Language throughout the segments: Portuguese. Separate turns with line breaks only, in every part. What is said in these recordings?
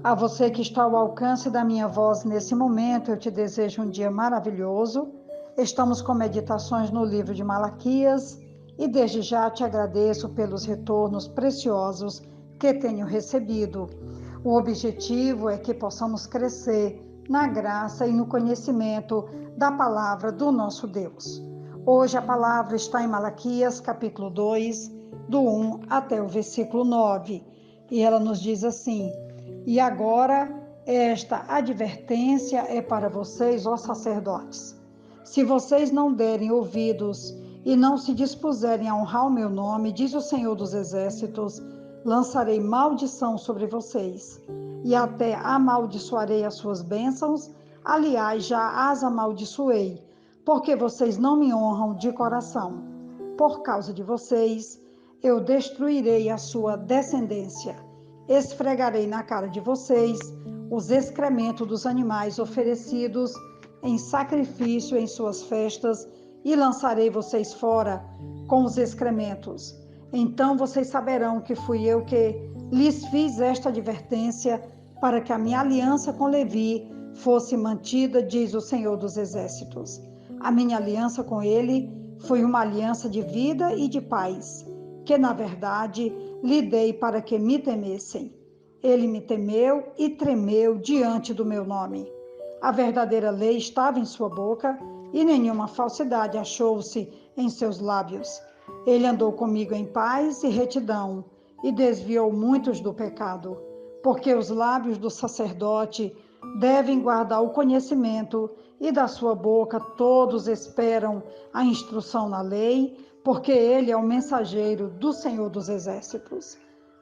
A você que está ao alcance da minha voz nesse momento, eu te desejo um dia maravilhoso. Estamos com meditações no livro de Malaquias e desde já te agradeço pelos retornos preciosos que tenho recebido. O objetivo é que possamos crescer na graça e no conhecimento da palavra do nosso Deus. Hoje a palavra está em Malaquias, capítulo 2, do 1 até o versículo 9, e ela nos diz assim: E agora esta advertência é para vocês, ó sacerdotes. Se vocês não derem ouvidos e não se dispuserem a honrar o meu nome, diz o Senhor dos Exércitos, lançarei maldição sobre vocês, e até amaldiçoarei as suas bênçãos, aliás, já as amaldiçoei, porque vocês não me honram de coração. Por causa de vocês, eu destruirei a sua descendência. Esfregarei na cara de vocês os excrementos dos animais oferecidos em sacrifício em suas festas e lançarei vocês fora com os excrementos. Então vocês saberão que fui eu que lhes fiz esta advertência para que a minha aliança com Levi fosse mantida, diz o Senhor dos Exércitos. A minha aliança com ele foi uma aliança de vida e de paz, que na verdade lhe dei para que me temessem. Ele me temeu e tremeu diante do meu nome. A verdadeira lei estava em sua boca e nenhuma falsidade achou-se em seus lábios. Ele andou comigo em paz e retidão e desviou muitos do pecado, porque os lábios do sacerdote devem guardar o conhecimento e da sua boca todos esperam a instrução na lei, porque ele é o mensageiro do Senhor dos Exércitos.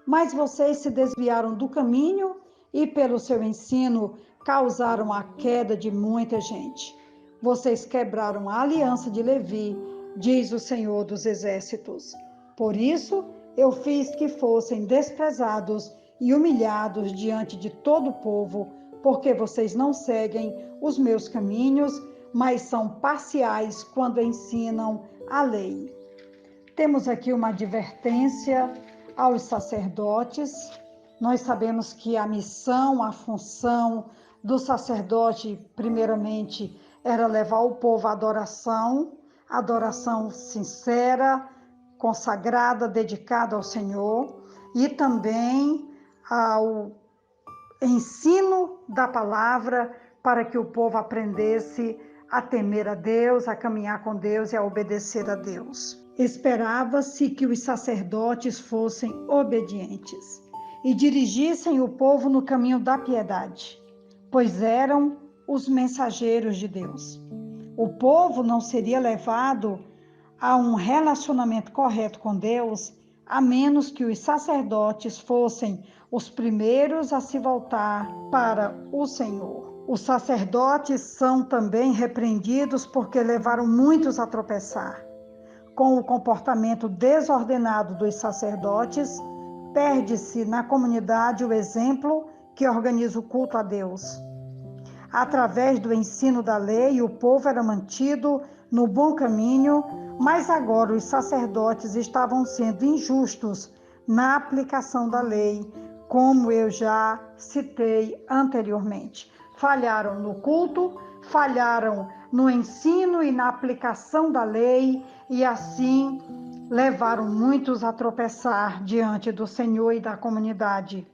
Mas vocês se desviaram do caminho e pelo seu ensino causaram a queda de muita gente. Vocês quebraram a aliança de Levi, diz o Senhor dos Exércitos. Por isso eu fiz que fossem desprezados e humilhados diante de todo o povo, porque vocês não seguem os meus caminhos, mas são parciais quando ensinam a lei. Temos aqui uma advertência aos sacerdotes. Nós sabemos que a missão, a função do sacerdote, primeiramente, era levar o povo à adoração sincera, consagrada, dedicada ao Senhor, e também ao ensino da palavra para que o povo aprendesse a temer a Deus, a caminhar com Deus e a obedecer a Deus. Esperava-se que os sacerdotes fossem obedientes e dirigissem o povo no caminho da piedade, pois eram os mensageiros de Deus. O povo não seria levado a um relacionamento correto com Deus, a menos que os sacerdotes fossem os primeiros a se voltar para o Senhor. Os sacerdotes são também repreendidos porque levaram muitos a tropeçar. Com o comportamento desordenado dos sacerdotes, perde-se na comunidade o exemplo que organiza o culto a Deus. Através do ensino da lei, o povo era mantido no bom caminho, mas agora os sacerdotes estavam sendo injustos na aplicação da lei, como eu já citei anteriormente. Falharam no culto, falharam no ensino e na aplicação da lei, e assim levaram muitos a tropeçar diante do Senhor e da comunidade.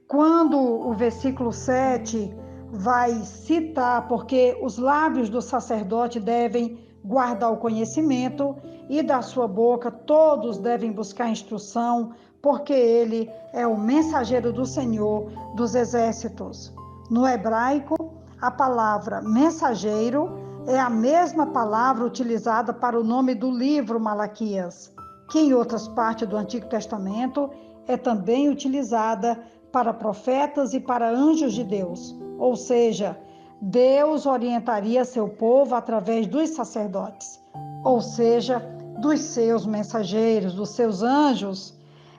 Quando o versículo 7 vai citar, porque os lábios do sacerdote devem guardar o conhecimento e da sua boca todos devem buscar instrução, porque ele é o mensageiro do Senhor dos Exércitos. No hebraico, a palavra mensageiro é a mesma palavra utilizada para o nome do livro Malaquias, que em outras partes do Antigo Testamento é também utilizada para profetas e para anjos de Deus. Ou seja, Deus orientaria seu povo através dos sacerdotes, ou seja, dos seus mensageiros, dos seus anjos.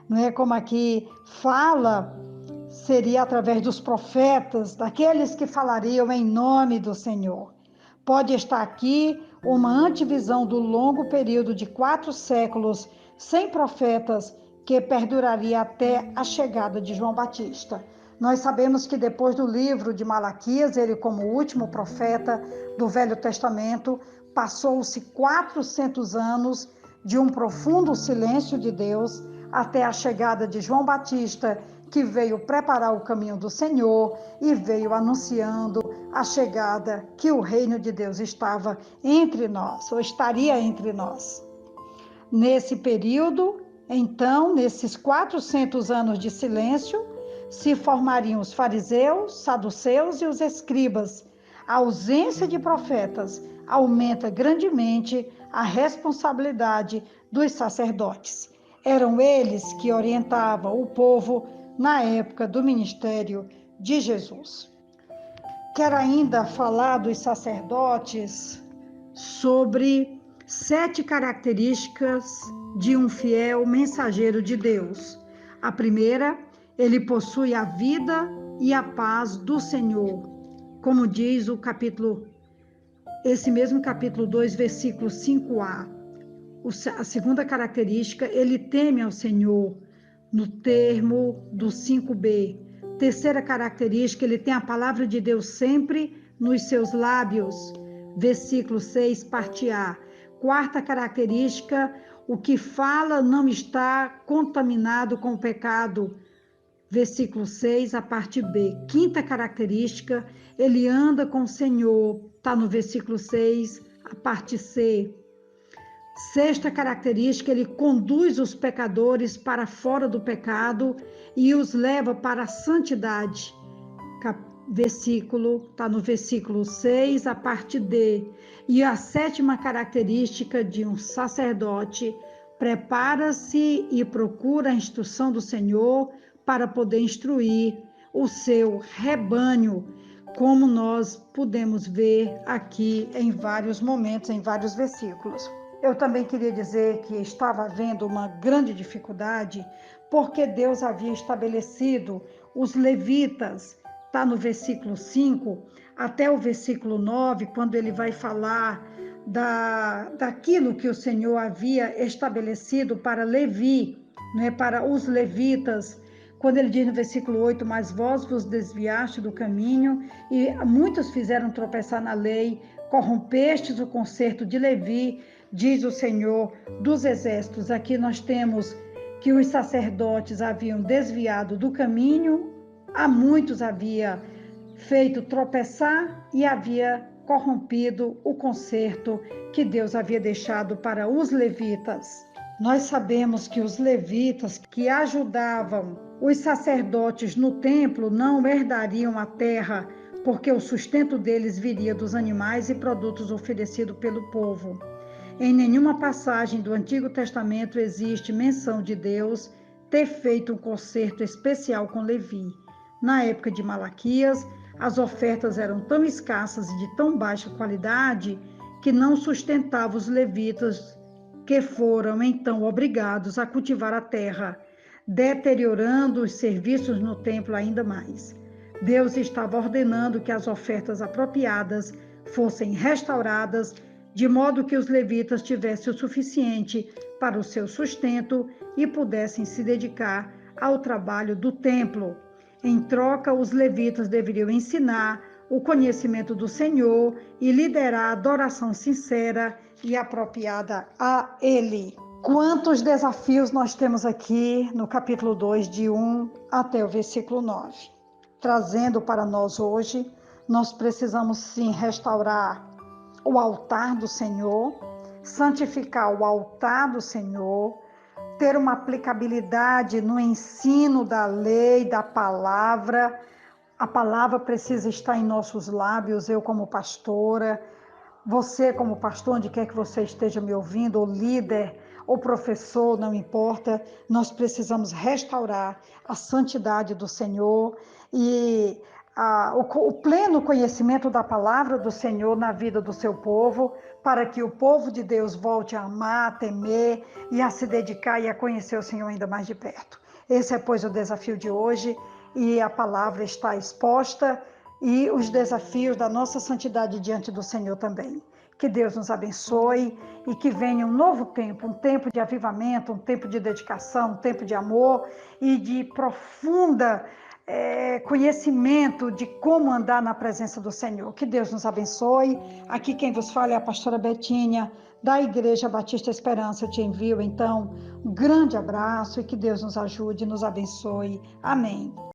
Não é como aqui fala, seria através dos profetas, daqueles que falariam em nome do Senhor. Pode estar aqui uma antevisão do longo período de 4 séculos sem profetas que perduraria até a chegada de João Batista. Nós sabemos que depois do livro de Malaquias, ele como último profeta do Velho Testamento, passou-se 400 anos de um profundo silêncio de Deus até a chegada de João Batista, que veio preparar o caminho do Senhor e veio anunciando a chegada que o reino de Deus estava entre nós, ou estaria entre nós. Nesse período, então, nesses 400 anos de silêncio, se formariam os fariseus, saduceus e os escribas. A ausência de profetas aumenta grandemente a responsabilidade dos sacerdotes. Eram eles que orientavam o povo na época do ministério de Jesus. Quero ainda falar dos sacerdotes sobre 7 características de um fiel mensageiro de Deus. A primeira, ele possui a vida e a paz do Senhor, como diz esse mesmo capítulo 2, versículo 5a. A segunda característica, ele teme ao Senhor, no termo do 5b. Terceira característica, ele tem a palavra de Deus sempre nos seus lábios, versículo 6, parte A. Quarta característica, o que fala não está contaminado com o pecado, versículo 6, a parte B. Quinta característica, ele anda com o Senhor, está no versículo 6, a parte C. Sexta característica, ele conduz os pecadores para fora do pecado e os leva para a santidade. Está no versículo 6, a parte D. E a sétima característica de um sacerdote, prepara-se e procura a instrução do Senhor para poder instruir o seu rebanho, como nós podemos ver aqui em vários momentos, em vários versículos. Eu também queria dizer que estava havendo uma grande dificuldade, porque Deus havia estabelecido os levitas, está no versículo 5, até o versículo 9, quando ele vai falar daquilo que o Senhor havia estabelecido para Levi, né, para os levitas, quando ele diz no versículo 8, mas vós vos desviaste do caminho, e muitos fizeram tropeçar na lei, corrompestes o concerto de Levi, diz o Senhor dos Exércitos. Aqui nós temos que os sacerdotes haviam desviado do caminho, a muitos havia feito tropeçar e havia corrompido o concerto que Deus havia deixado para os levitas. Nós sabemos que os levitas que ajudavam os sacerdotes no templo não herdariam a terra, porque o sustento deles viria dos animais e produtos oferecidos pelo povo. Em nenhuma passagem do Antigo Testamento existe menção de Deus ter feito um concerto especial com Levi. Na época de Malaquias, as ofertas eram tão escassas e de tão baixa qualidade que não sustentavam os levitas, que foram então obrigados a cultivar a terra, deteriorando os serviços no templo ainda mais. Deus estava ordenando que as ofertas apropriadas fossem restauradas, de modo que os levitas tivessem o suficiente para o seu sustento e pudessem se dedicar ao trabalho do templo. Em troca, os levitas deveriam ensinar o conhecimento do Senhor e liderar a adoração sincera e apropriada a Ele. Quantos desafios nós temos aqui no capítulo 2, de 1 até o versículo 9. Trazendo para nós hoje, nós precisamos sim restaurar o altar do Senhor, santificar o altar do Senhor, ter uma aplicabilidade no ensino da lei, da palavra. A palavra precisa estar em nossos lábios, eu como pastora, você como pastor, onde quer que você esteja me ouvindo, ou líder, ou professor, não importa, nós precisamos restaurar a santidade do Senhor e o pleno conhecimento da palavra do Senhor na vida do seu povo, para que o povo de Deus volte a amar, a temer e a se dedicar e a conhecer o Senhor ainda mais de perto. Esse é, pois, o desafio de hoje, e a palavra está exposta, e os desafios da nossa santidade diante do Senhor também. Que Deus nos abençoe e que venha um novo tempo, um tempo de avivamento, um tempo de dedicação, um tempo de amor e de profunda conhecimento de como andar na presença do Senhor. Que Deus nos abençoe. Aqui quem vos fala é a pastora Betinha, da Igreja Batista Esperança. Eu te envio, então, um grande abraço e que Deus nos ajude e nos abençoe. Amém.